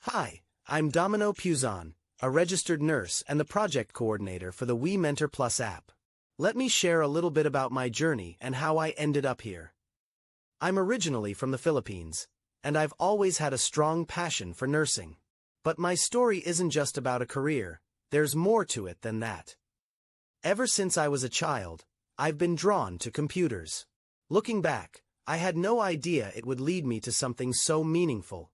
Hi, I'm Domino Puson, a registered nurse and the project coordinator for the We Mentor Plus app. Let me share a little bit about my journey and how I ended up here. I'm originally from the Philippines, and I've always had a strong passion for nursing. But my story isn't just about a career, there's more to it than that. Ever since I was a child, I've been drawn to computers. Looking back, I had no idea it would lead me to something so meaningful.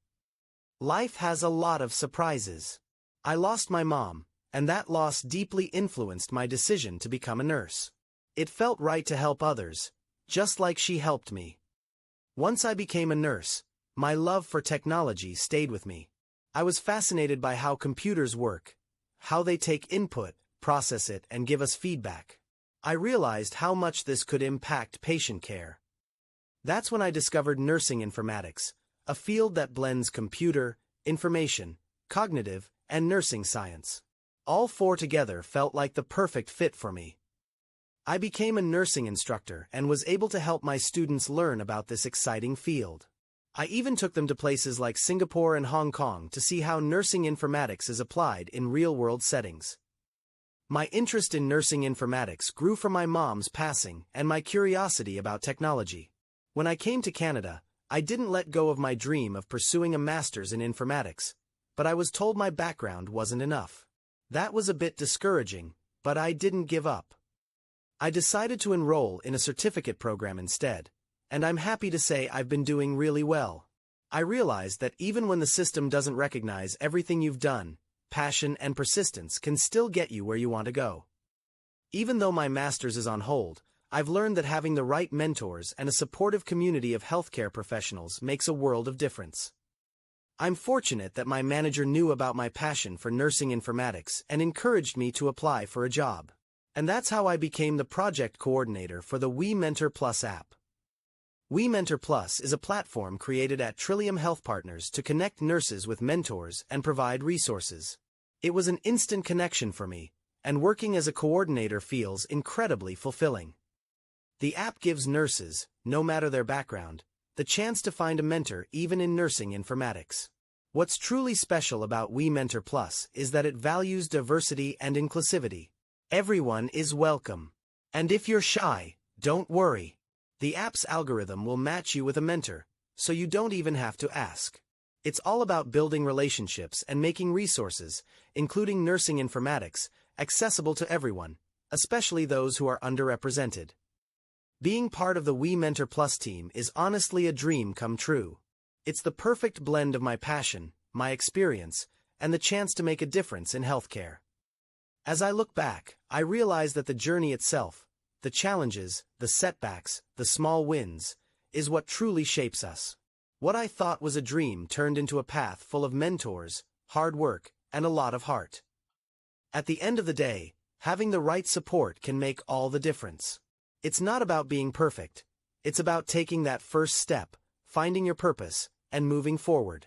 Life has a lot of surprises. I lost my mom, and that loss deeply influenced my decision to become a nurse. It felt right to help others, just like she helped me. Once I became a nurse, my love for technology stayed with me. I was fascinated by how computers work, how they take input, process it, and give us feedback. I realized how much this could impact patient care. That's when I discovered nursing informatics, a field that blends computer, information, cognitive, and nursing science. All four together felt like the perfect fit for me. I became a nursing instructor and was able to help my students learn about this exciting field. I even took them to places like Singapore and Hong Kong to see how nursing informatics is applied in real-world settings. My interest in nursing informatics grew from my mom's passing and my curiosity about technology. When I came to Canada, I didn't let go of my dream of pursuing a master's in informatics, but I was told my background wasn't enough. That was a bit discouraging, but I didn't give up. I decided to enroll in a certificate program instead, and I'm happy to say I've been doing really well. I realized that even when the system doesn't recognize everything you've done, passion and persistence can still get you where you want to go. Even though my master's is on hold, I've learned that having the right mentors and a supportive community of healthcare professionals makes a world of difference. I'm fortunate that my manager knew about my passion for nursing informatics and encouraged me to apply for a job. And that's how I became the project coordinator for the We Mentor Plus app. We Mentor Plus is a platform created at Trillium Health Partners to connect nurses with mentors and provide resources. It was an instant connection for me, and working as a coordinator feels incredibly fulfilling. The app gives nurses, no matter their background, the chance to find a mentor even in nursing informatics. What's truly special about We Mentor Plus is that it values diversity and inclusivity. Everyone is welcome. And if you're shy, don't worry. The app's algorithm will match you with a mentor, so you don't even have to ask. It's all about building relationships and making resources, including nursing informatics, accessible to everyone, especially those who are underrepresented. Being part of the We Mentor Plus team is honestly a dream come true. It's the perfect blend of my passion, my experience, and the chance to make a difference in healthcare. As I look back, I realize that the journey itself, the challenges, the setbacks, the small wins, is what truly shapes us. What I thought was a dream turned into a path full of mentors, hard work, and a lot of heart. At the end of the day, having the right support can make all the difference. It's not about being perfect. It's about taking that first step, finding your purpose, and moving forward.